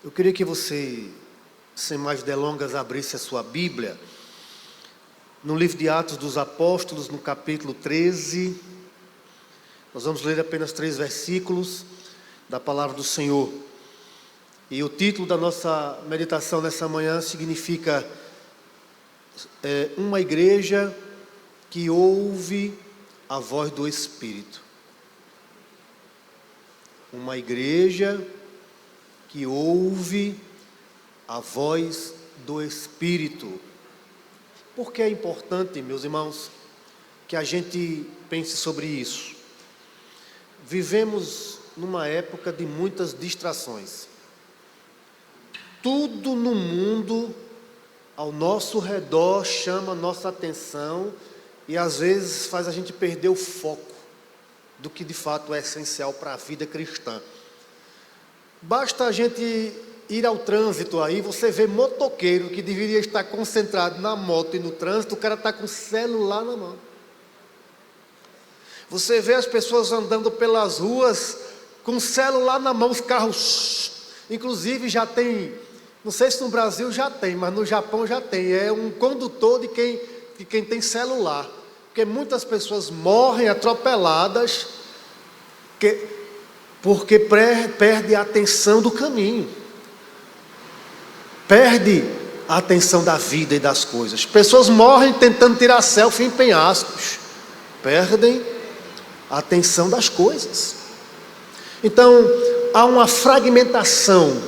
Eu queria que você, sem mais delongas, abrisse a sua Bíblia no livro de Atos dos Apóstolos, no capítulo 13. Nós vamos ler apenas 3 versículos da palavra do Senhor. E o título da nossa meditação nessa manhã significa uma igreja que ouve a voz do Espírito. Uma igreja que ouve a voz do Espírito. Por que é importante, meus irmãos, que a gente pense sobre isso? Vivemos numa época de muitas distrações. Tudo no mundo, ao nosso redor, chama a nossa atenção e às vezes faz a gente perder o foco do que de fato é essencial para a vida cristã. Basta a gente ir ao trânsito aí, você vê motoqueiro que deveria estar concentrado na moto e no trânsito, o cara está com o celular na mão. Você vê as pessoas andando pelas ruas com o celular na mão, os carros, inclusive já tem, não sei se no Brasil já tem, mas no Japão já tem, é um condutor de quem tem celular, porque muitas pessoas morrem atropeladas, porque perde a atenção do caminho, perde a atenção da vida e das coisas. Pessoas morrem tentando tirar selfie em penhascos, perdem a atenção das coisas. Então, há uma fragmentação,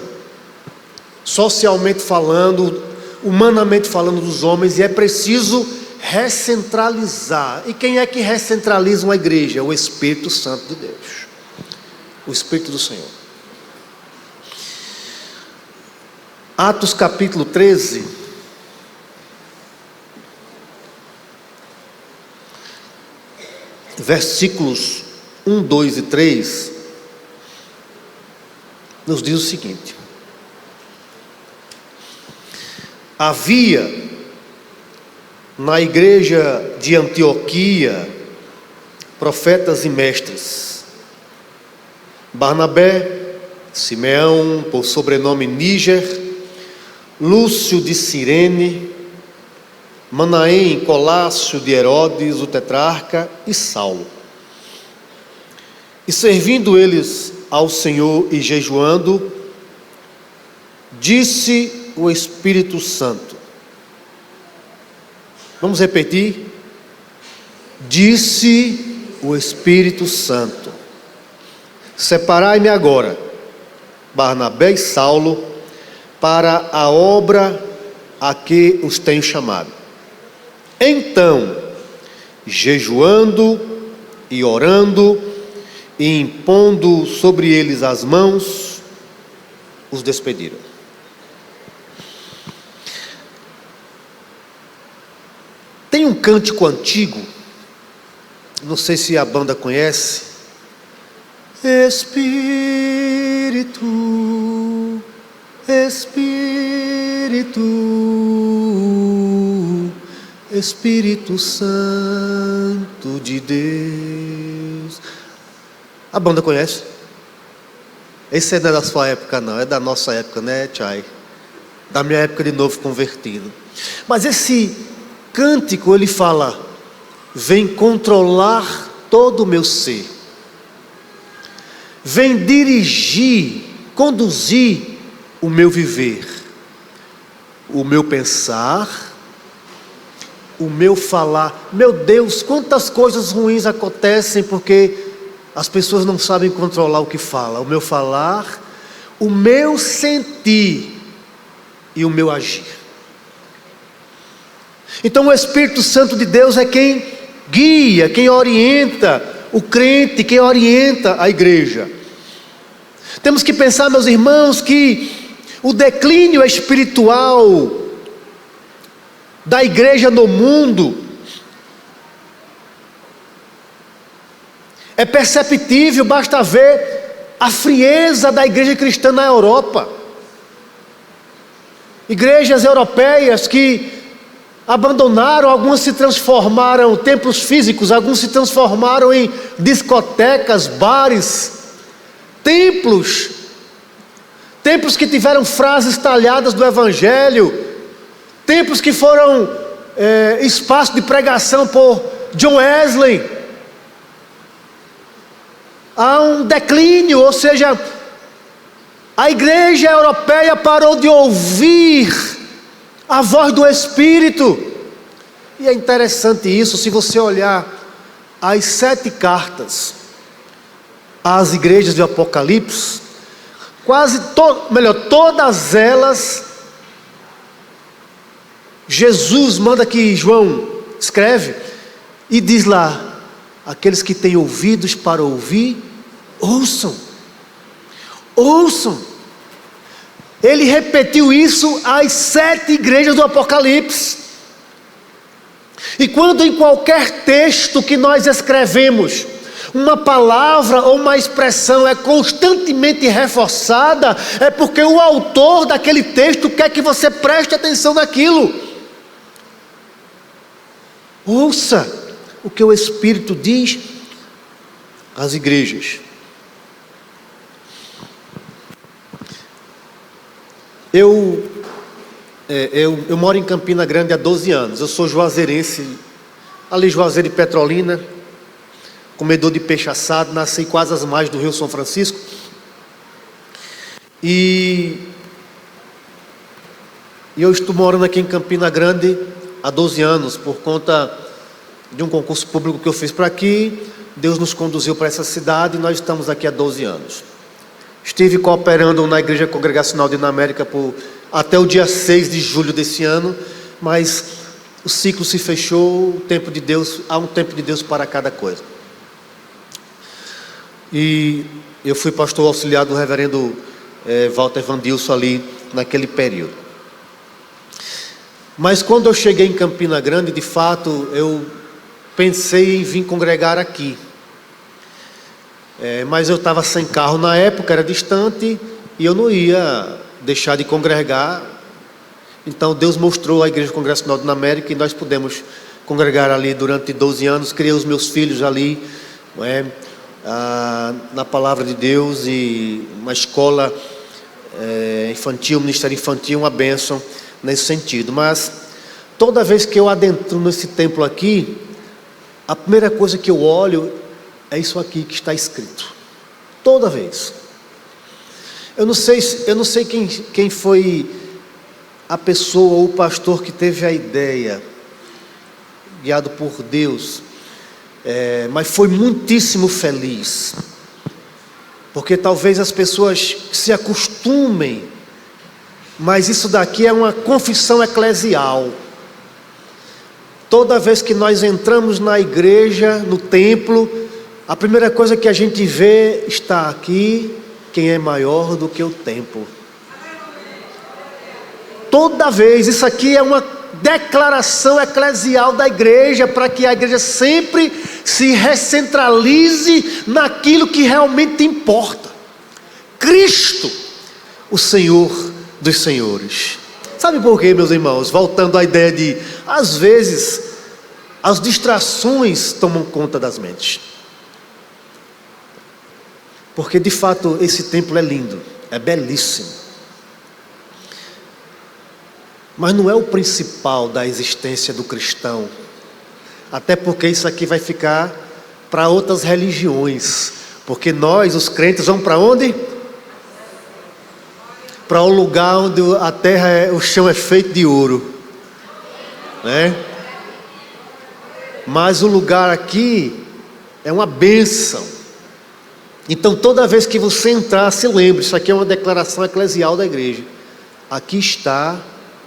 socialmente falando, humanamente falando, dos homens, e é preciso recentralizar. E quem é que recentraliza uma igreja? O Espírito Santo de Deus. O Espírito do Senhor. Atos capítulo 13. Versículos 1, 2 e 3. Nos diz o seguinte: havia na igreja de Antioquia profetas e mestres: Barnabé, Simeão, por sobrenome Níger, Lúcio de Cirene, Manaém, Colácio de Herodes, o tetrarca, e Saulo. E servindo eles ao Senhor e jejuando, disse o Espírito Santo. Vamos repetir? Disse o Espírito Santo: separai-me agora, Barnabé e Saulo, para a obra a que os tenho chamado. Então, jejuando e orando e impondo sobre eles as mãos, os despediram. Tem um cântico antigo, não sei se a banda conhece. Espírito, Espírito, Espírito Santo de Deus. A banda conhece? Esse não é da sua época não, é da nossa época, né, Tchai? Da minha época de novo convertido. Mas esse cântico, ele fala: vem controlar todo o meu ser, vem dirigir, conduzir o meu viver, o meu pensar, o meu falar. Meu Deus, quantas coisas ruins acontecem porque as pessoas não sabem controlar o que falam. O meu falar, o meu sentir e o meu agir. Então o Espírito Santo de Deus é quem guia, quem orienta o crente, quem orienta a igreja. Temos que pensar, meus irmãos, que o declínio espiritual da igreja no mundo é perceptível, basta ver a frieza da igreja cristã na Europa. Igrejas europeias que abandonaram, algumas se transformaram, templos físicos, alguns se transformaram em discotecas, bares, templos que tiveram frases talhadas do Evangelho, templos que foram espaço de pregação por John Wesley. Há um declínio, ou seja, a igreja europeia parou de ouvir a voz do Espírito. E é interessante isso, se você olhar as 7 cartas às igrejas de Apocalipse, todas elas, Jesus manda que João escreve e diz lá: aqueles que têm ouvidos para ouvir, ouçam. Ouçam. Ele repetiu isso às 7 igrejas do Apocalipse. E quando em qualquer texto que nós escrevemos, uma palavra ou uma expressão é constantemente reforçada, é porque o autor daquele texto quer que você preste atenção naquilo. Ouça o que o Espírito diz às igrejas. Eu moro em Campina Grande há 12 anos. Eu sou juazeirense, ali Juazeiro de Petrolina, comedor de peixe assado, nasci quase às margens do Rio São Francisco. E eu estou morando aqui em Campina Grande há 12 anos, por conta de um concurso público que eu fiz para aqui. Deus nos conduziu para essa cidade e nós estamos aqui há 12 anos. Estive cooperando na Igreja Congregacional de América até o dia 6 de julho desse ano, mas o ciclo se fechou, o tempo de Deus, há um tempo de Deus para cada coisa. E eu fui pastor auxiliar do reverendo Walter Vandilson ali naquele período. Mas quando eu cheguei em Campina Grande, de fato, eu pensei em vir congregar aqui. Mas eu estava sem carro na época, era distante, e eu não ia deixar de congregar. Então Deus mostrou a Igreja Congregacional de América e nós pudemos congregar ali durante 12 anos. Criei os meus filhos ali, na palavra de Deus, e uma escola infantil, ministério infantil, uma bênção nesse sentido. Mas toda vez que eu adentro nesse templo aqui, a primeira coisa que eu olho é isso aqui que está escrito. Toda vez. Eu não sei quem foi a pessoa ou o pastor que teve a ideia, guiado por Deus, mas foi muitíssimo feliz, porque talvez as pessoas se acostumem, mas isso daqui é uma confissão eclesial. Toda vez que nós entramos na igreja, no templo, a primeira coisa que a gente vê está aqui: quem é maior do que o templo. Toda vez, isso aqui é uma declaração eclesial da igreja, para que a igreja sempre se recentralize naquilo que realmente importa: Cristo, o Senhor dos senhores. Sabe por quê, meus irmãos? Voltando à ideia de, às vezes, as distrações tomam conta das mentes. Porque de fato esse templo é lindo, é belíssimo, mas não é o principal da existência do cristão. Até porque isso aqui vai ficar para outras religiões. Porque nós, os crentes, vamos para onde? Para o lugar onde a terra, o chão é feito de ouro, né? Mas o lugar aqui é uma bênção. Então toda vez que você entrar, se lembre, isso aqui é uma declaração eclesial da igreja: aqui está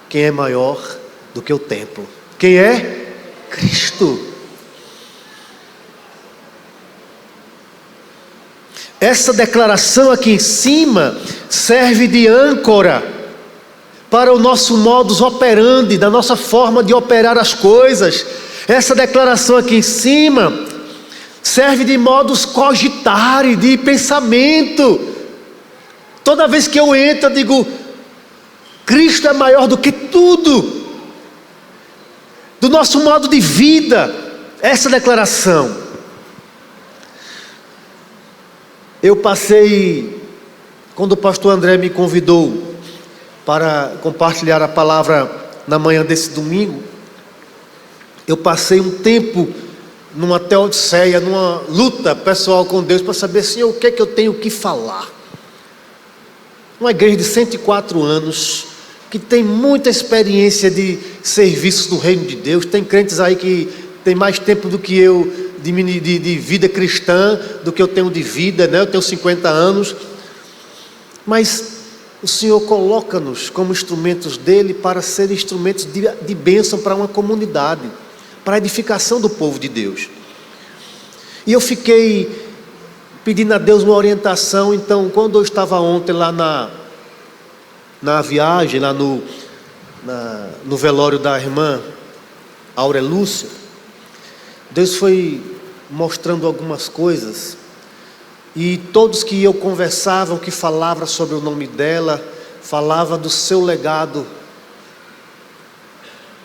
quem é maior do que o templo. Quem é? Cristo. Essa declaração aqui em cima serve de âncora para o nosso modus operandi, da nossa forma de operar as coisas. Essa declaração aqui em cima serve de modus cogitare, de pensamento. Toda vez que eu entro, eu digo: Cristo é maior do que tudo. Do nosso modo de vida, essa declaração. Eu passei Quando o pastor André me convidou para compartilhar a palavra na manhã desse domingo, eu passei um tempo numa teodiceia, numa luta pessoal com Deus para saber, Senhor, o que é que eu tenho que falar. Uma igreja de 104 anos, que tem muita experiência de serviços do reino de Deus. Tem crentes aí que tem mais tempo do que eu de vida cristã, do que eu tenho de vida, né? Eu tenho 50 anos. Mas o Senhor coloca-nos como instrumentos dele para ser instrumentos de bênção para uma comunidade, para a edificação do povo de Deus. E eu fiquei pedindo a Deus uma orientação. Então, quando eu estava ontem lá na viagem, lá no velório da irmã Áurea Lúcia, Deus foi mostrando algumas coisas, e todos que eu conversava, que falavam sobre o nome dela, falava do seu legado.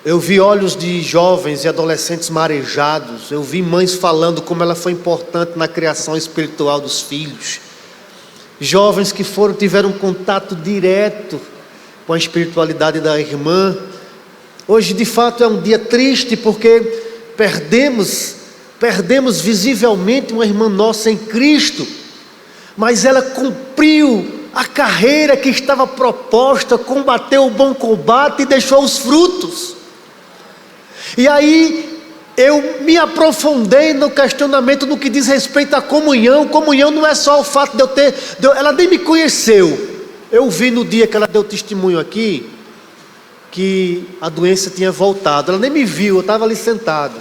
Eu vi olhos de jovens e adolescentes marejados. Eu vi mães falando como ela foi importante na criação espiritual dos filhos. Jovens que tiveram contato direto com a espiritualidade da irmã. Hoje de fato é um dia triste, porque perdemos visivelmente uma irmã nossa em Cristo, mas ela cumpriu a carreira que estava proposta, combateu o bom combate e deixou os frutos. E aí eu me aprofundei no questionamento no que diz respeito à comunhão. Comunhão não é só o fato ela nem me conheceu. Eu vi no dia que ela deu testemunho aqui, que a doença tinha voltado. Ela nem me viu, eu estava ali sentado.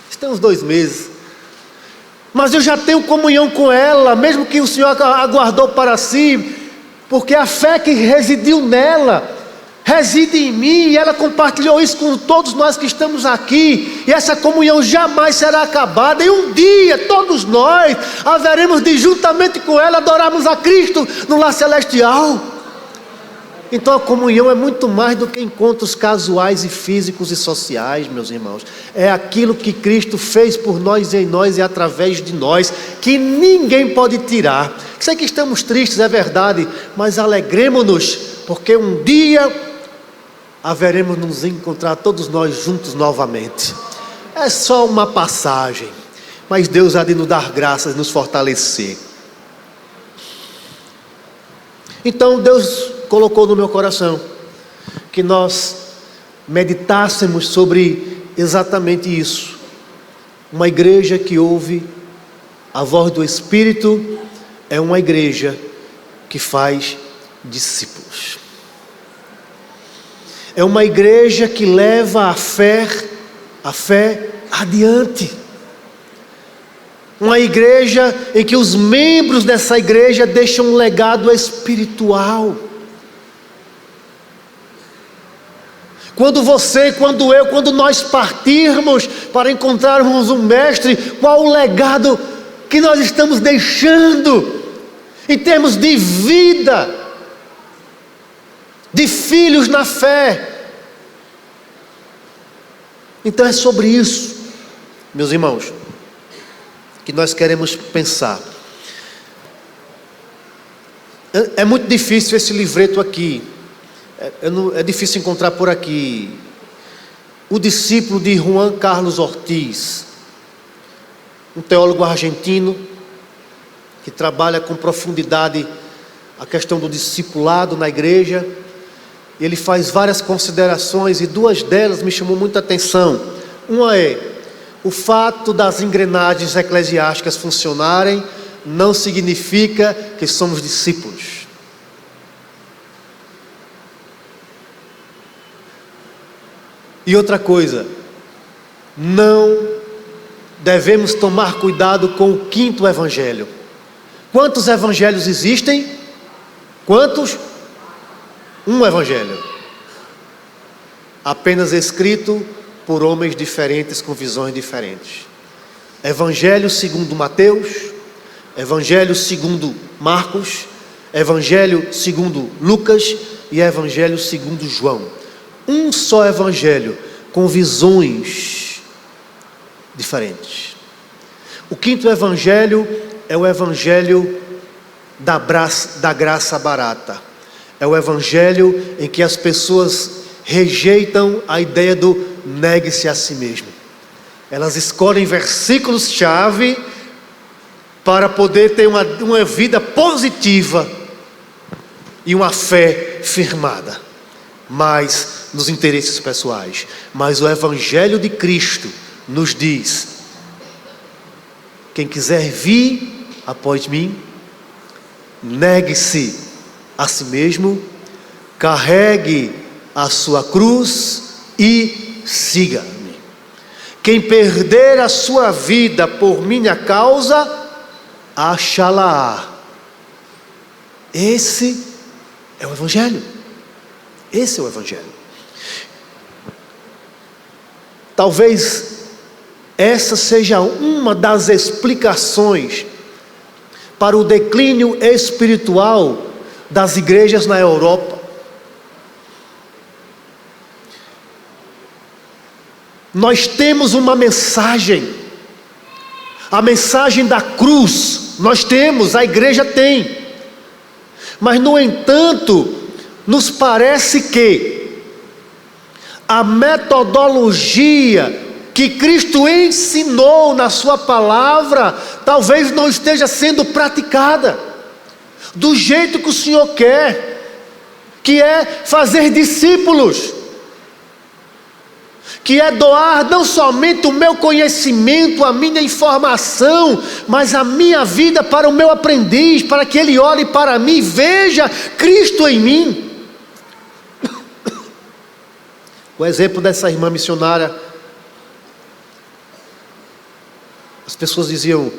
Isso tem uns 2 meses. Mas eu já tenho comunhão com ela, mesmo que o Senhor aguardou para si, porque a fé que residiu nela reside em mim, e ela compartilhou isso com todos nós que estamos aqui, e essa comunhão jamais será acabada, e um dia todos nós haveremos de, juntamente com ela, adorarmos a Cristo no lar celestial. Então a comunhão é muito mais do que encontros casuais e físicos e sociais, meus irmãos. É aquilo que Cristo fez por nós, em nós e através de nós, que ninguém pode tirar. Sei que estamos tristes, é verdade, mas alegremos-nos, porque um dia haveremos de nos encontrar todos nós juntos novamente. É só uma passagem, mas Deus há de nos dar graças e nos fortalecer. Então Deus colocou no meu coração que nós meditássemos sobre exatamente isso. Uma igreja que ouve a voz do Espírito é uma igreja que faz discípulos. É uma igreja que leva a fé adiante. Uma igreja em que os membros dessa igreja deixam um legado espiritual. Quando você, quando eu, quando nós partirmos para encontrarmos um mestre, qual o legado que nós estamos deixando em termos de vida, de filhos na fé? Então é sobre isso, meus irmãos, que nós queremos pensar. É muito difícil esse livreto aqui. É difícil encontrar por aqui. O discípulo de Juan Carlos Ortiz, um teólogo argentino que trabalha com profundidade a questão do discipulado na igreja. Ele faz várias considerações e 2 delas me chamou muita atenção. Uma é: o fato das engrenagens eclesiásticas funcionarem não significa que somos discípulos. E outra coisa, não devemos tomar cuidado com o 5º evangelho. Quantos evangelhos existem? Quantos? Um evangelho, apenas escrito por homens diferentes, com visões diferentes. Evangelho segundo Mateus, Evangelho segundo Marcos, Evangelho segundo Lucas e Evangelho segundo João. Um só evangelho, com visões diferentes. O 5º evangelho é o evangelho da graça barata. É o evangelho em que as pessoas rejeitam a ideia do negue-se a si mesmo. Elas escolhem versículos-chave para poder ter uma vida positiva e uma fé firmada, mas nos interesses pessoais. Mas o evangelho de Cristo nos diz: quem quiser vir após mim, negue-se a si mesmo, carregue a sua cruz e siga-me. Quem perder a sua vida por minha causa, achá-la. Esse é o evangelho. Esse é o evangelho. Talvez essa seja uma das explicações para o declínio espiritual das igrejas na Europa. Nós temos uma mensagem, a mensagem da cruz, nós temos, a igreja tem, mas no entanto, nos parece que a metodologia que Cristo ensinou na sua palavra, talvez não esteja sendo praticada do jeito que o Senhor quer, que é fazer discípulos, que é doar não somente o meu conhecimento, a minha informação, mas a minha vida para o meu aprendiz, para que ele olhe para mim e veja Cristo em mim. O exemplo dessa irmã missionária, as pessoas diziam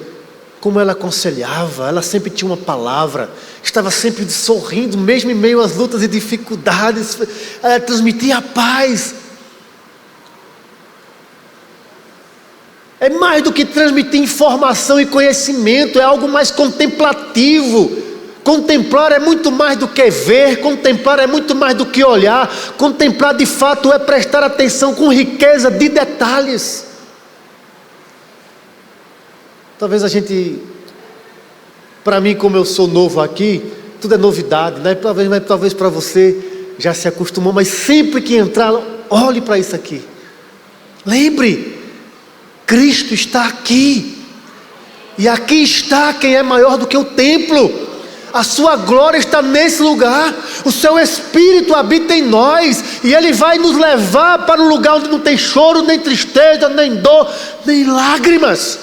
como ela aconselhava, ela sempre tinha uma palavra, estava sempre sorrindo, mesmo em meio às lutas e dificuldades, ela transmitia a paz. É mais do que transmitir informação e conhecimento, é algo mais contemplativo. Contemplar é muito mais do que ver, contemplar é muito mais do que olhar. Contemplar de fato é prestar atenção com riqueza de detalhes. Talvez a gente, para mim, como eu sou novo aqui, tudo é novidade, né? Talvez para você já se acostumou, mas sempre que entrar, olhe para isso aqui. Lembre, Cristo está aqui, e aqui está quem é maior do que o templo. A sua glória está nesse lugar, o seu Espírito habita em nós, e Ele vai nos levar para um lugar onde não tem choro, nem tristeza, nem dor, nem lágrimas.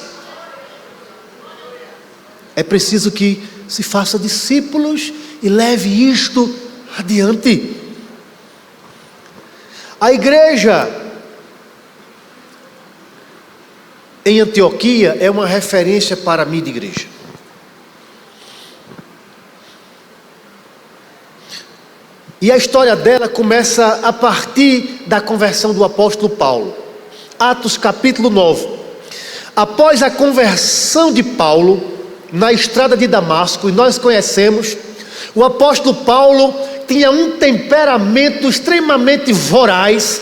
É preciso que se faça discípulos e leve isto adiante. A igreja em Antioquia é uma referência para a vida igreja. E a história dela começa a partir da conversão do apóstolo Paulo. Atos capítulo 9. Após a conversão de Paulo na estrada de Damasco, e nós conhecemos, o apóstolo Paulo tinha um temperamento extremamente voraz,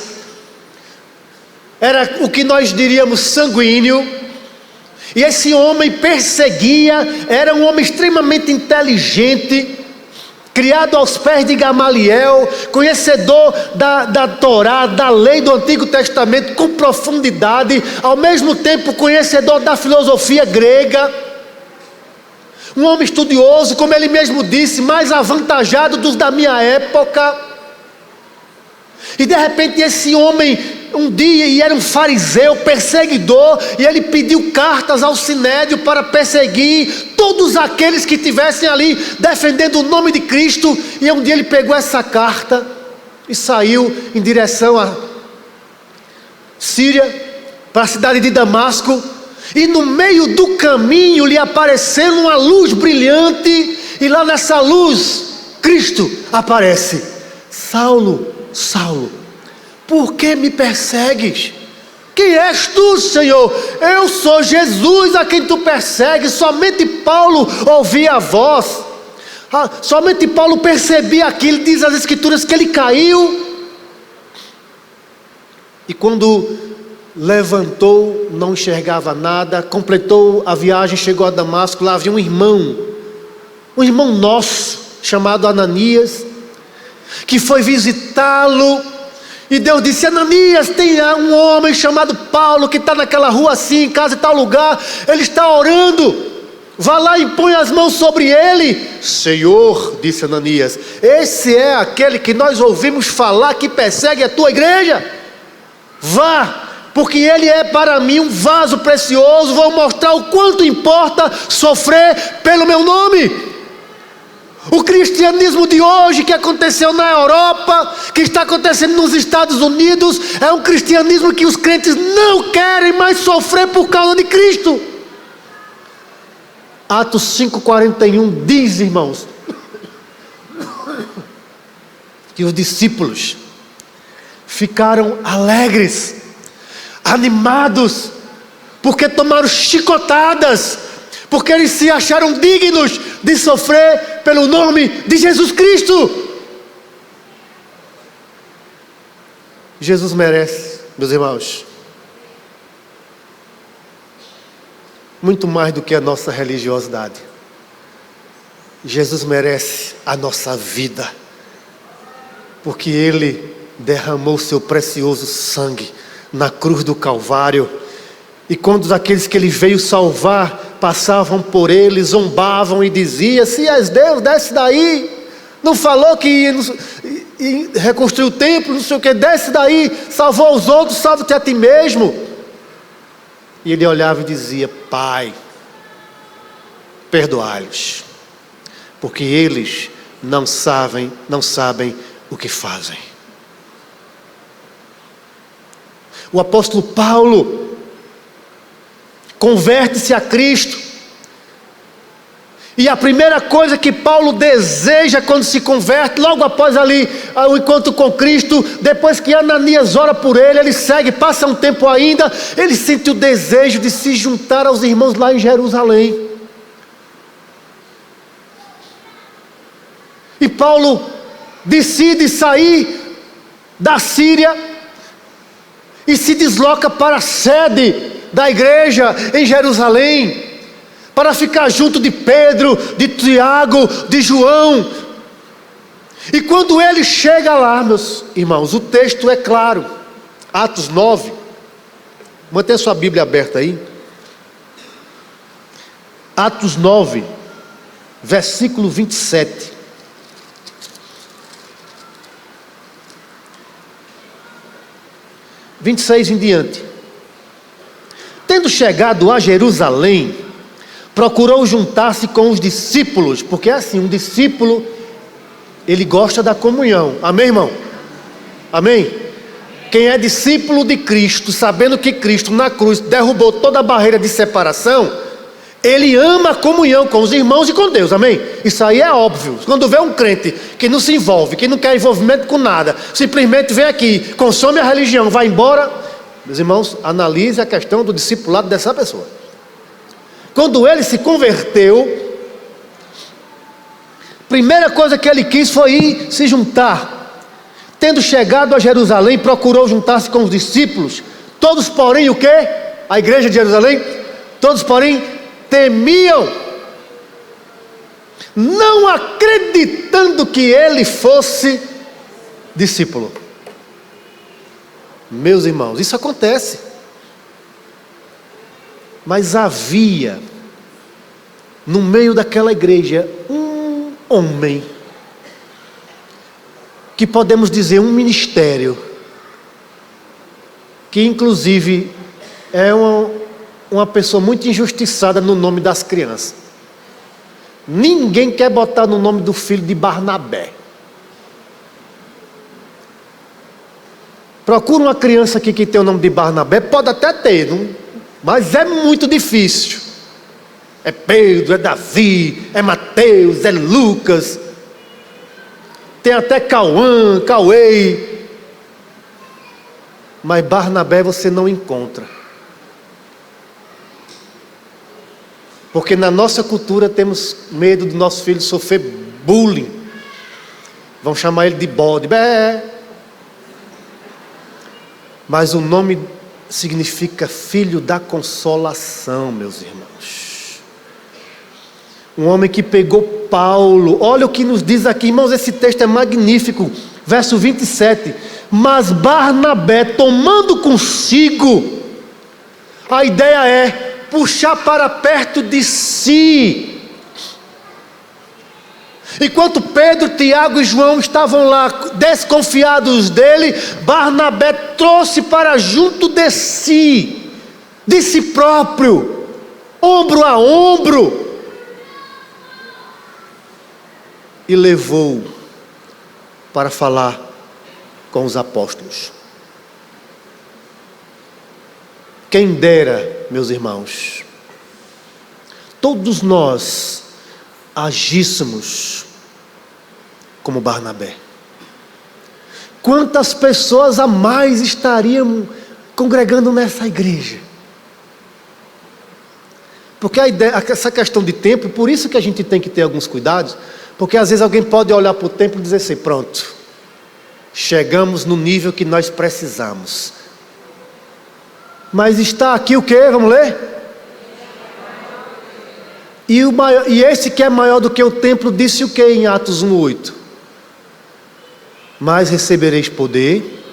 era o que nós diríamos sanguíneo, e esse homem perseguia, era um homem extremamente inteligente, criado aos pés de Gamaliel, conhecedor da Torá, da lei do Antigo Testamento com profundidade, ao mesmo tempo conhecedor da filosofia grega, um homem estudioso, como ele mesmo disse, mais avantajado dos da minha época. E de repente esse homem, um dia, e era um fariseu, perseguidor, e ele pediu cartas ao Sinédrio para perseguir todos aqueles que estivessem ali defendendo o nome de Cristo. E um dia ele pegou essa carta e saiu em direção à Síria, para a cidade de Damasco. E no meio do caminho lhe apareceu uma luz brilhante, e lá nessa luz Cristo aparece: Saulo, Saulo, por que me persegues? Quem és tu, Senhor? Eu sou Jesus a quem tu persegues. Somente Paulo ouvia a voz, somente Paulo percebia aquilo. Diz as escrituras que ele caiu, e quando levantou, não enxergava nada, completou a viagem, chegou a Damasco. Lá havia um irmão um irmão nosso, chamado Ananias, que foi visitá-lo, e Deus disse: Ananias, tem um homem chamado Paulo, que está naquela rua assim, em casa em tal lugar, ele está orando, vá lá e põe as mãos sobre ele. Senhor, disse Ananias, esse é aquele que nós ouvimos falar que persegue a tua igreja. Vá, porque ele é para mim um vaso precioso, vou mostrar o quanto importa sofrer pelo meu nome. O cristianismo de hoje, que aconteceu na Europa, que está acontecendo nos Estados Unidos, é um cristianismo que os crentes não querem mais sofrer por causa de Cristo. Atos 5,41 diz, irmãos, que os discípulos ficaram alegres, animados, porque tomaram chicotadas, porque eles se acharam dignos de sofrer pelo nome de Jesus Cristo. Jesus merece, meus irmãos, muito mais do que a nossa religiosidade. Jesus merece a nossa vida, porque Ele derramou seu precioso sangue na cruz do Calvário, e quando aqueles que Ele veio salvar passavam por Ele, zombavam e diziam: se és Deus, desce daí, não falou que ia reconstruir o templo, não sei o que, desce daí, salvou os outros, salva-te a ti mesmo. E Ele olhava e dizia: Pai, perdoai-los, porque eles não sabem o que fazem. O apóstolo Paulo converte-se a Cristo, e a primeira coisa que Paulo deseja quando se converte, logo após ali o encontro com Cristo, depois que Ananias ora por ele, ele segue, passa um tempo ainda, ele sente o desejo de se juntar aos irmãos lá em Jerusalém. E Paulo decide sair da Síria e se desloca para a sede da igreja em Jerusalém, para ficar junto de Pedro, de Tiago, de João. E quando ele chega lá, meus irmãos, o texto é claro, Atos 9, mantenha sua Bíblia aberta aí, Atos 9, versículo 27. (26) em diante. Tendo chegado a Jerusalém, procurou juntar-se com os discípulos, porque é assim, um discípulo, ele gosta da comunhão, amém, irmão? Amém? Quem é discípulo de Cristo, sabendo que Cristo na cruz derrubou toda a barreira de separação, ele ama a comunhão com os irmãos e com Deus, amém? Isso aí é óbvio. Quando vê um crente que não se envolve, que não quer envolvimento com nada, simplesmente vem aqui, consome a religião, vai embora, meus irmãos, analise a questão do discipulado dessa pessoa. Quando ele se converteu, primeira coisa que ele quis foi ir se juntar. Tendo chegado a Jerusalém, procurou juntar-se com os discípulos. Todos, porém, o quê? A igreja de Jerusalém? Todos, porém, temiam, não acreditando que ele fosse discípulo. Meus irmãos, isso acontece. Mas havia no meio daquela igreja um homem, que podemos dizer um ministério, que inclusive é uma pessoa muito injustiçada no nome das crianças. Ninguém quer botar no nome do filho de Barnabé. Procura uma criança aqui que tem o nome de Barnabé, pode até ter, mas é muito difícil. É Pedro, é Davi, é Mateus, é Lucas, tem até Cauã, Cauê, mas Barnabé você não encontra. Porque na nossa cultura temos medo do nosso filho sofrer bullying. Vão chamar ele de bode. Mas o nome significa filho da consolação, meus irmãos. Um homem que pegou Paulo. Olha o que nos diz aqui, irmãos, esse texto é magnífico. Verso 27. Mas Barnabé, tomando consigo, a ideia é puxar para perto de si. Enquanto Pedro, Tiago e João estavam lá desconfiados dele, Barnabé trouxe para junto de si próprio, ombro a ombro, e levou para falar com os apóstolos. Quem dera, meus irmãos, todos nós agíssemos como Barnabé. Quantas pessoas a mais estariam congregando nessa igreja? Porque essa questão de tempo, por isso que a gente tem que ter alguns cuidados, porque às vezes alguém pode olhar para o tempo e dizer assim: pronto, chegamos no nível que nós precisamos. Mas está aqui o que? Vamos ler? E esse que é maior do que o templo disse o que em Atos 1:8? Mas recebereis poder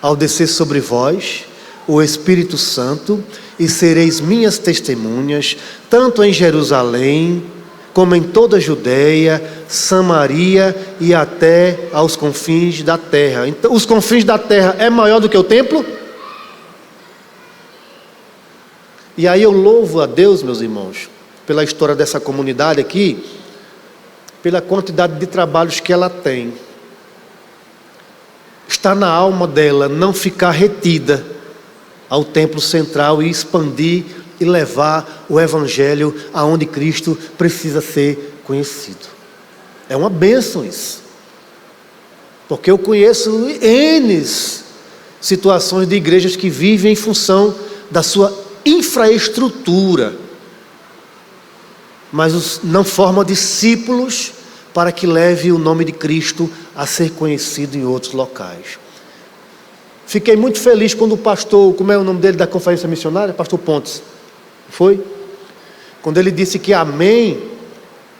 ao descer sobre vós o Espírito Santo, e sereis minhas testemunhas, tanto em Jerusalém, como em toda a Judeia, Samaria e até aos confins da terra. Então, os confins da terra é maior do que o templo? E aí eu louvo a Deus, meus irmãos, pela história dessa comunidade aqui, pela quantidade de trabalhos que ela tem. Está na alma dela não ficar retida ao templo central e expandir e levar o evangelho aonde Cristo precisa ser conhecido. É uma bênção isso. Porque eu conheço N situações de igrejas que vivem em função da sua infraestrutura, mas não formam discípulos para que leve o nome de Cristo a ser conhecido em outros locais. Fiquei muito feliz quando o pastor, como é o nome dele da conferência missionária? Pastor Pontes, foi? Quando ele disse que amém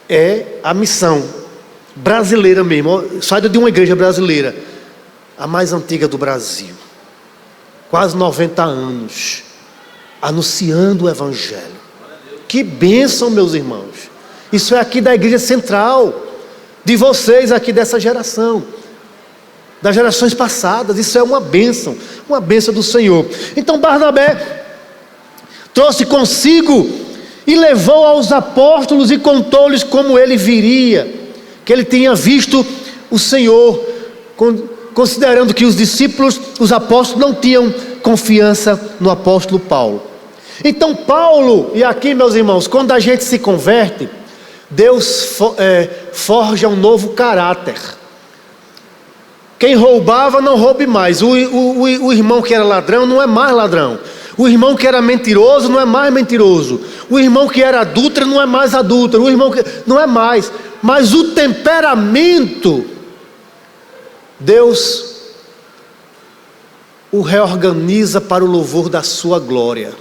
é a missão brasileira mesmo, saída de uma igreja brasileira, a mais antiga do Brasil, quase 90 anos, anunciando o evangelho. Que bênção, meus irmãos. Isso é aqui da igreja central, de vocês aqui dessa geração, das gerações passadas. Isso é uma bênção do Senhor. Então Barnabé trouxe consigo e levou aos apóstolos e contou-lhes como ele viria, que ele tinha visto o Senhor, considerando que os discípulos, os apóstolos, não tinham confiança no apóstolo Paulo. Então Paulo, e aqui, meus irmãos, quando a gente se converte, Deus forja um novo caráter. Quem roubava não roube mais. O irmão que era ladrão não é mais ladrão. O irmão que era mentiroso não é mais mentiroso. O irmão que era adúltero não é mais adúltero. O irmão que não é mais. Mas o temperamento, Deus o reorganiza para o louvor da sua glória.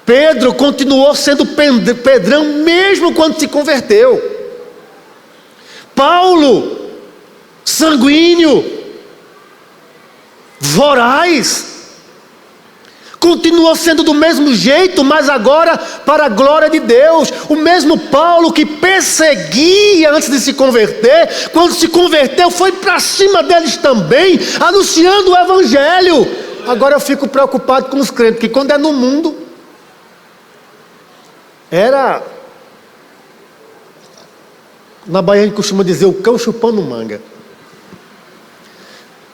Pedro continuou sendo Pedrão mesmo quando se converteu. Paulo, sanguíneo, voraz, continuou sendo do mesmo jeito, mas agora para a glória de Deus. O mesmo Paulo que perseguia antes de se converter, quando se converteu foi para cima deles também, anunciando o evangelho. Agora eu fico preocupado com os crentes, que quando é no mundo, na Bahia a gente costuma dizer, o cão chupando manga.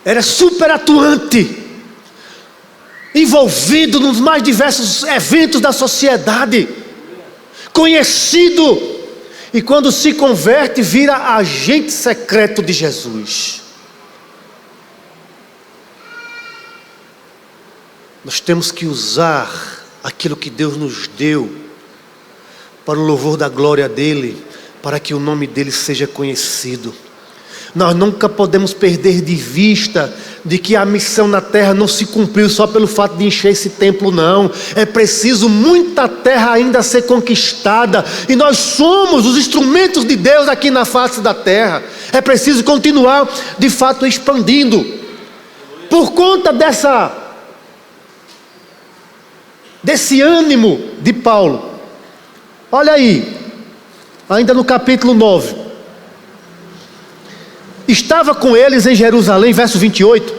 Era super atuante, envolvido nos mais diversos eventos da sociedade, conhecido, e quando se converte vira agente secreto de Jesus. Nós temos que usar aquilo que Deus nos deu para o louvor da glória dele, para que o nome dele seja conhecido. Nós nunca podemos perder de vista de que a missão na terra não se cumpriu só pelo fato de encher esse templo, não. É preciso muita terra ainda ser conquistada, e nós somos os instrumentos de Deus aqui na face da terra. É preciso continuar de fato expandindo. Por conta desse ânimo de Paulo, olha aí, ainda no capítulo 9, estava com eles em Jerusalém, verso 28,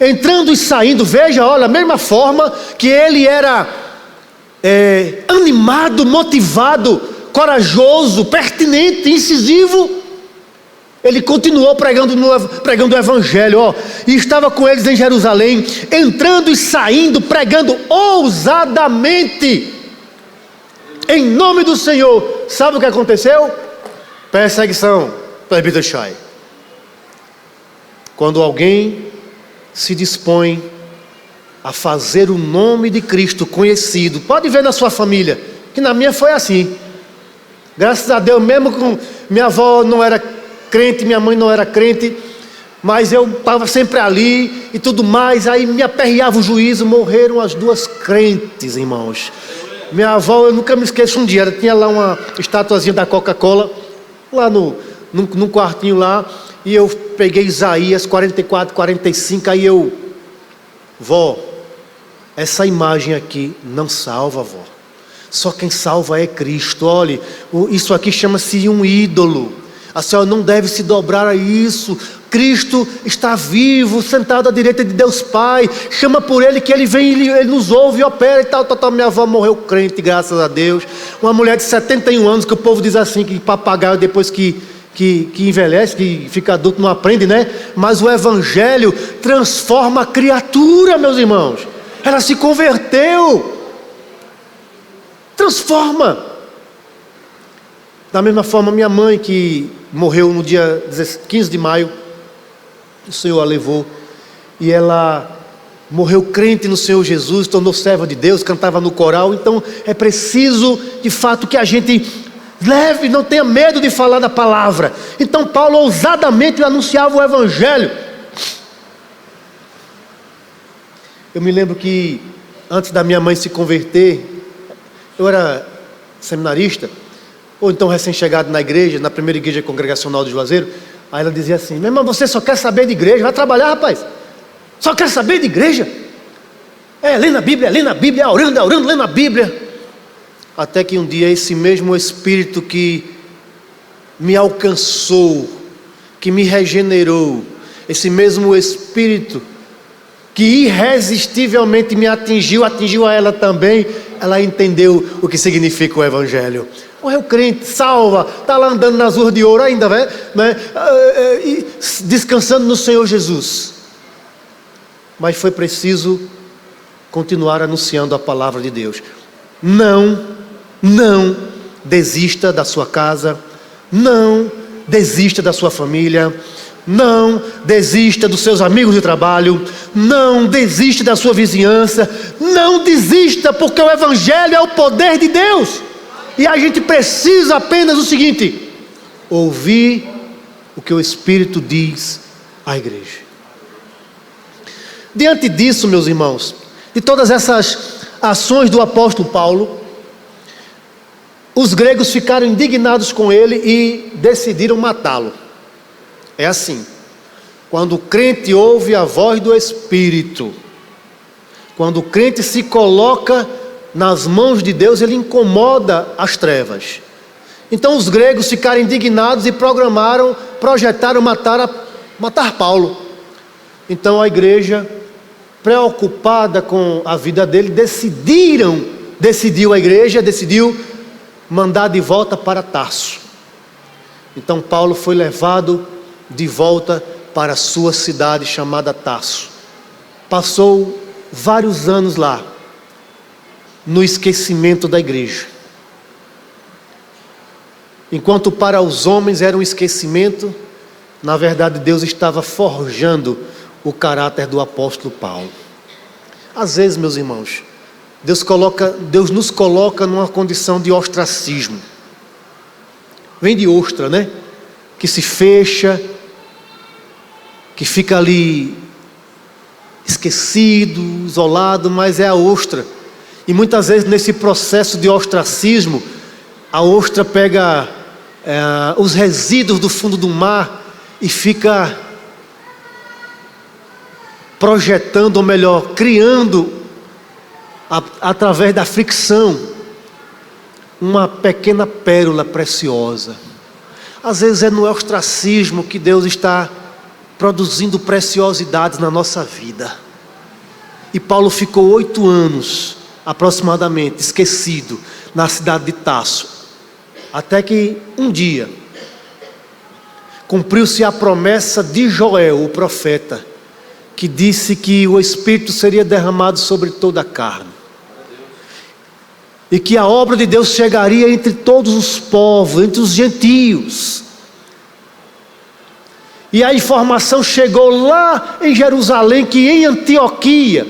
entrando e saindo. Veja, olha, a mesma forma que ele era animado, motivado, corajoso, pertinente, incisivo, ele continuou pregando o evangelho, e estava com eles em Jerusalém, entrando e saindo, pregando ousadamente, em nome do Senhor. Sabe o que aconteceu? Perseguição, presbítero Chay. Quando alguém se dispõe a fazer o nome de Cristo conhecido, pode ver na sua família, que na minha foi assim. Graças a Deus, mesmo com minha avó não era crente, minha mãe não era crente, mas eu estava sempre ali e tudo mais. Aí me aperreava o juízo, morreram as duas crentes, irmãos. Minha avó, eu nunca me esqueço, um dia ela tinha lá uma estatuazinha da Coca-Cola, lá num quartinho lá, e eu peguei Isaías 44, 45, aí eu, vó, essa imagem aqui não salva, vó. Só quem salva é Cristo. Olhe, isso aqui chama-se um ídolo. A senhora não deve se dobrar a isso. Cristo está vivo, sentado à direita de Deus Pai. Chama por Ele que Ele vem, Ele nos ouve e opera e tal. Minha avó morreu crente, graças a Deus. Uma mulher de 71 anos, que o povo diz assim, que papagaio depois que envelhece, que fica adulto, não aprende, né? Mas o Evangelho transforma a criatura, meus irmãos. Ela se converteu. Transforma. Da mesma forma, minha mãe, que morreu no dia 15 de maio, o Senhor a levou, e ela morreu crente no Senhor Jesus, tornou serva de Deus, cantava no coral. Então é preciso de fato que a gente leve, não tenha medo de falar da palavra. Então Paulo ousadamente anunciava o Evangelho. Eu me lembro que antes da minha mãe se converter, eu era seminarista, ou então recém-chegado na igreja, na primeira igreja congregacional de Juazeiro. Aí ela dizia assim: meu irmão, você só quer saber de igreja, vai trabalhar, rapaz, só quer saber de igreja, lendo a Bíblia, orando, lendo a Bíblia. Até que um dia esse mesmo Espírito que me alcançou, que me regenerou, esse mesmo Espírito que irresistivelmente me atingiu a ela também. Ela entendeu o que significa o Evangelho. Morreu crente, salva, está lá andando nas ruas de ouro ainda, né? Descansando no Senhor Jesus. Mas foi preciso continuar anunciando a palavra de Deus. Não desista da sua casa, não desista da sua família, não desista dos seus amigos de trabalho, não desista da sua vizinhança, não desista, porque o Evangelho é o poder de Deus, e a gente precisa apenas o seguinte: ouvir o que o Espírito diz à igreja. Diante disso, meus irmãos, de todas essas ações do apóstolo Paulo, os gregos ficaram indignados com ele e decidiram matá-lo. É assim: quando o crente ouve a voz do Espírito, quando o crente se coloca nas mãos de Deus, ele incomoda as trevas. Então os gregos ficaram indignados e projetaram matar Paulo. Então a igreja, preocupada com a vida dele, decidiu mandar de volta para Tarso. Então Paulo foi levado de volta para a sua cidade chamada Tarso. Passou vários anos lá, no esquecimento da igreja. Enquanto para os homens era um esquecimento, na verdade Deus estava forjando o caráter do apóstolo Paulo. Às vezes, meus irmãos, Deus nos coloca numa condição de ostracismo. Vem de ostra, né? Que se fecha que fica ali esquecido, isolado, mas é a ostra. E muitas vezes nesse processo de ostracismo, a ostra pega os resíduos do fundo do mar e fica projetando, ou melhor, criando, através da fricção, uma pequena pérola preciosa. Às vezes é no ostracismo que Deus está produzindo preciosidades na nossa vida. E Paulo ficou 8 anos, aproximadamente, esquecido, na cidade de Tarso. Até que um dia, cumpriu-se a promessa de Joel, o profeta, que disse que o Espírito seria derramado sobre toda a carne. E que a obra de Deus chegaria entre todos os povos, entre os gentios. E a informação chegou lá em Jerusalém, que em Antioquia,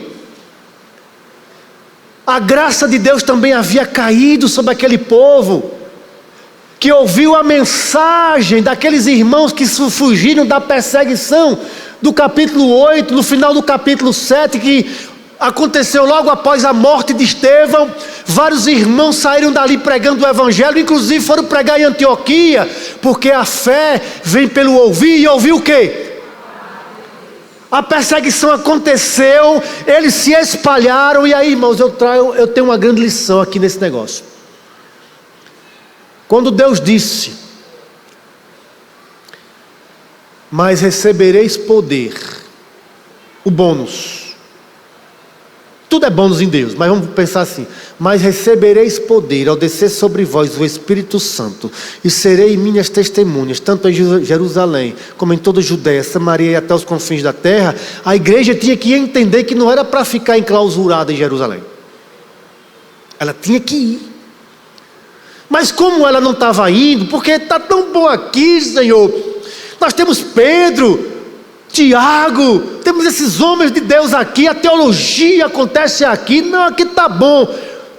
a graça de Deus também havia caído sobre aquele povo, que ouviu a mensagem daqueles irmãos que fugiram da perseguição, do capítulo 8, no final do capítulo 7, que aconteceu logo após a morte de Estevão. Vários irmãos saíram dali pregando o evangelho, inclusive foram pregar em Antioquia, porque a fé vem pelo ouvir, e ouvir o quê? A perseguição aconteceu, eles se espalharam. E aí, irmãos, eu tenho uma grande lição aqui nesse negócio. Quando Deus disse: mas recebereis poder, o bônus, tudo é bônus em Deus, mas vamos pensar assim: mas recebereis poder ao descer sobre vós o Espírito Santo, e serei minhas testemunhas, tanto em Jerusalém, como em toda a Judeia, Samaria e até os confins da terra. A igreja tinha que entender que não era para ficar enclausurada em Jerusalém, ela tinha que ir. Mas como ela não estava indo, porque está tão bom aqui, Senhor, nós temos Pedro, Tiago, temos esses homens de Deus aqui, a teologia acontece aqui, não, aqui está bom.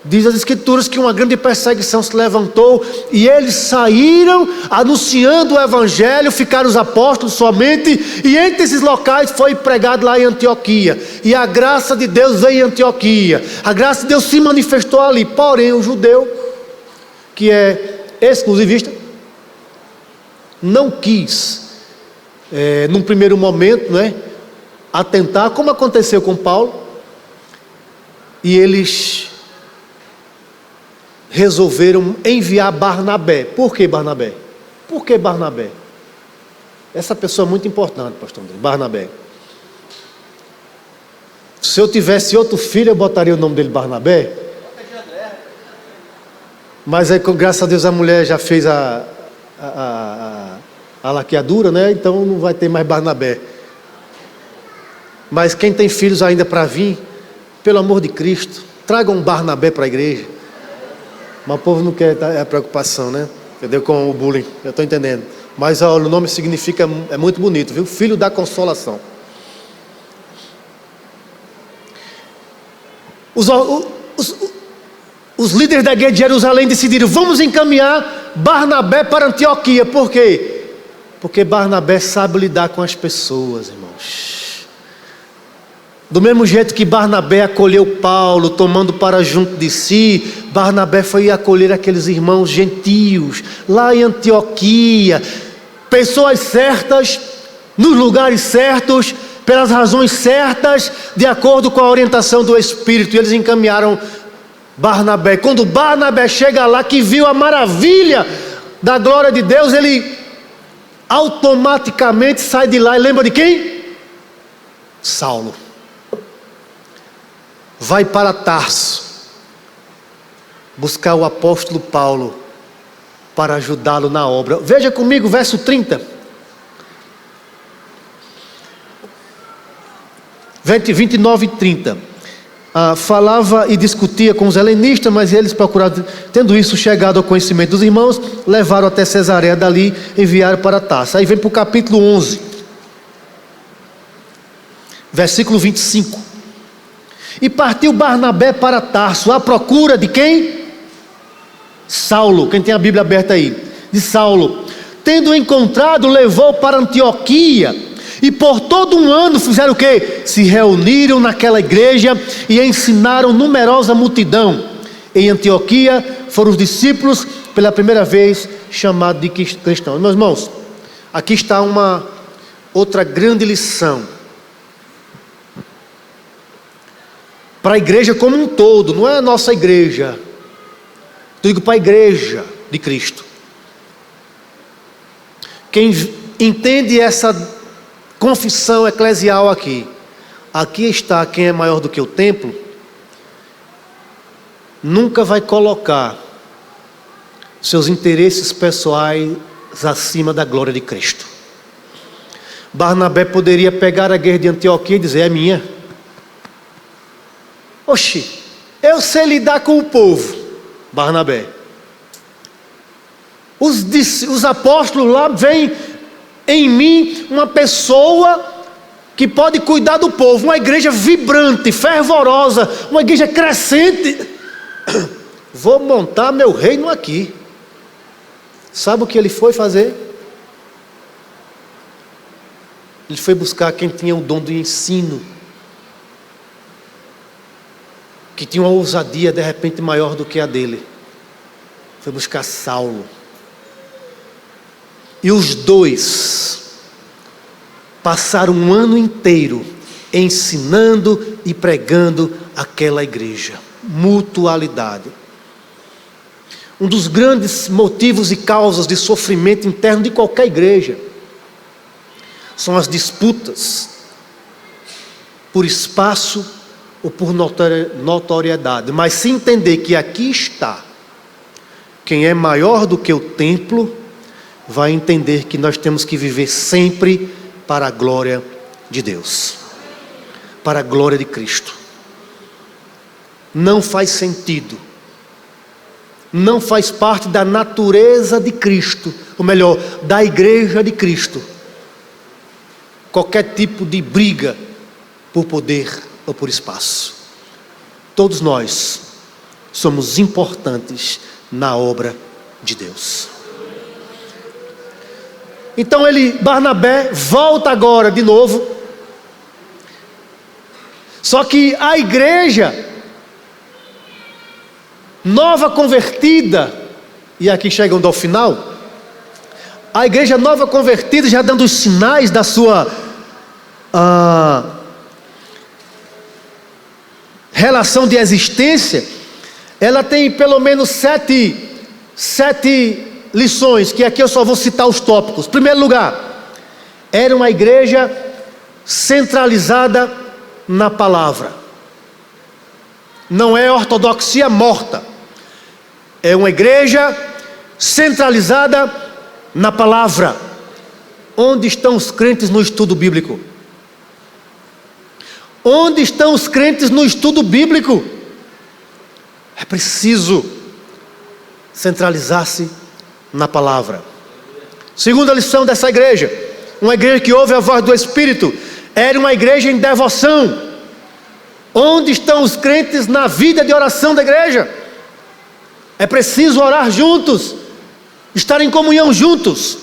Diz as Escrituras que uma grande perseguição se levantou, e eles saíram anunciando o Evangelho, ficaram os apóstolos somente, e entre esses locais foi pregado lá em Antioquia, e a graça de Deus veio em Antioquia, a graça de Deus se manifestou ali. Porém o judeu, que é exclusivista, não quis, num primeiro momento, atentar, como aconteceu com Paulo, e eles resolveram enviar Barnabé. Por que Barnabé? Por que Barnabé? Essa pessoa é muito importante, pastor André, Barnabé. Se eu tivesse outro filho, eu botaria o nome dele Barnabé. Mas aí, graças a Deus, a mulher já fez a laqueadura, então não vai ter mais Barnabé. Mas quem tem filhos ainda para vir, pelo amor de Cristo, tragam um Barnabé para a igreja. Mas o povo não quer, é a preocupação, entendeu? Com o bullying, eu estou entendendo. Mas o nome significa, é muito bonito, viu? Filho da consolação. Os líderes da igreja de Jerusalém decidiram: vamos encaminhar Barnabé para Antioquia. Por quê? Porque Barnabé sabe lidar com as pessoas, irmãos. Do mesmo jeito que Barnabé acolheu Paulo, tomando para junto de si, Barnabé foi acolher aqueles irmãos gentios, lá em Antioquia. Pessoas certas, nos lugares certos, pelas razões certas, de acordo com a orientação do Espírito. E eles encaminharam Barnabé. Quando Barnabé chega lá, que viu a maravilha da glória de Deus, ele automaticamente sai de lá e lembra de quem? Saulo. Vai para Tarso buscar o apóstolo Paulo para ajudá-lo na obra. Veja comigo, verso 30. 29 e 30. Falava e discutia com os helenistas, mas eles procuraram, tendo isso chegado ao conhecimento dos irmãos, levaram até Cesareia, dali enviaram para Tarso. Aí vem para o capítulo 11, versículo 25. E partiu Barnabé para Tarso, à procura de quem? Saulo. Quem tem a Bíblia aberta aí? De Saulo. Tendo encontrado, levou para Antioquia, E por todo um ano fizeram o quê? Se reuniram naquela igreja e ensinaram numerosa multidão. Em Antioquia foram os discípulos pela primeira vez chamados de cristãos. Meus irmãos, aqui está uma outra grande lição para a igreja como um todo. Não é a nossa igreja, eu digo para a igreja de Cristo. Quem entende essa confissão eclesial aqui está quem é maior do que o templo, nunca vai colocar seus interesses pessoais acima da glória de Cristo. Barnabé poderia pegar a guerra de Antioquia e dizer: é minha. Oxi, eu sei lidar com o povo, Barnabé. Os apóstolos lá veem em mim uma pessoa que pode cuidar do povo, uma igreja vibrante, fervorosa, uma igreja crescente. Vou montar meu reino aqui. Sabe o que ele foi fazer? Ele foi buscar quem tinha o dom do ensino, que tinha uma ousadia de repente maior do que a dele. Foi buscar Saulo. E os dois passaram um ano inteiro ensinando e pregando aquela igreja. Mutualidade. Um dos grandes motivos e causas de sofrimento interno de qualquer igreja são as disputas por espaço ou por notoriedade. Mas se entender que aqui está quem é maior do que o templo, vai entender que nós temos que viver sempre para a glória de Deus, para a glória de Cristo. Não faz sentido, não faz parte da natureza de Cristo, ou melhor, da igreja de Cristo, qualquer tipo de briga por poder ou por espaço. Todos nós somos importantes na obra de Deus. Então Barnabé volta agora de novo. Só que a igreja nova convertida, e aqui chegando ao final, a igreja nova convertida já dando os sinais da sua relação de existência, ela tem pelo menos sete lições, que aqui eu só vou citar os tópicos. Primeiro lugar, era uma igreja centralizada na palavra. Não é ortodoxia morta, é uma igreja centralizada na palavra. Onde estão os crentes no estudo bíblico? Onde estão os crentes no estudo bíblico? É preciso centralizar-se na palavra. Segunda lição dessa igreja, uma igreja que ouve a voz do Espírito, era uma igreja em devoção. Onde estão os crentes na vida de oração da igreja? É preciso orar juntos, estar em comunhão juntos.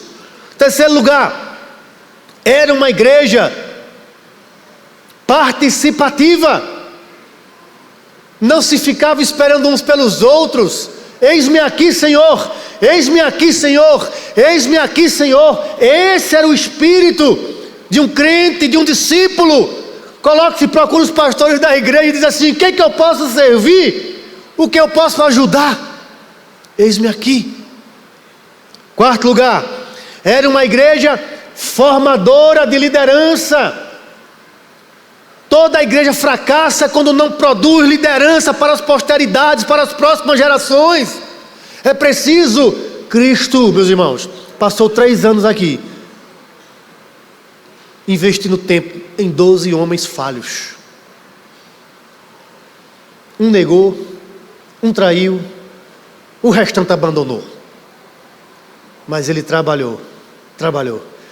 Terceiro lugar, era uma igreja participativa. Não se ficava esperando uns pelos outros. Eis-me aqui, Senhor, eis-me aqui, Senhor, eis-me aqui, Senhor. Esse era o espírito de um crente, de um discípulo. Coloque-se, procura os pastores da igreja e diz assim: o que eu posso servir? O que eu posso ajudar? Eis-me aqui. Quarto lugar, era uma igreja formadora de liderança. Toda a igreja fracassa quando não produz liderança para as posteridades, para as próximas gerações. É preciso. Cristo, meus irmãos, passou 3 anos aqui, investindo tempo em 12 homens falhos. Um negou, um traiu, o restante abandonou. Mas ele trabalhou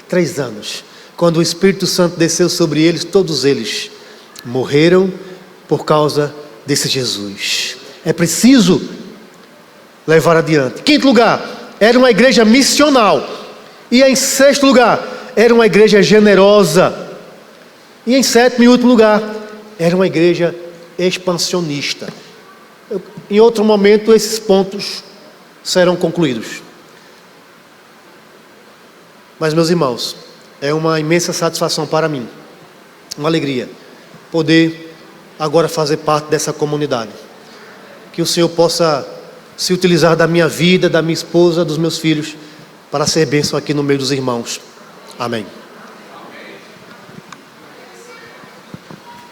3 anos. Quando o Espírito Santo desceu sobre eles, todos eles morreram por causa desse Jesus. É preciso levar adiante. Quinto lugar, era uma igreja missional. E em sexto lugar, era uma igreja generosa. E em sétimo e último lugar, era uma igreja expansionista. Em outro momento, esses pontos serão concluídos. Mas, meus irmãos, é uma imensa satisfação para mim, uma alegria, poder agora fazer parte dessa comunidade. Que o Senhor possa se utilizar da minha vida, da minha esposa, dos meus filhos, para ser bênção aqui no meio dos irmãos. Amém.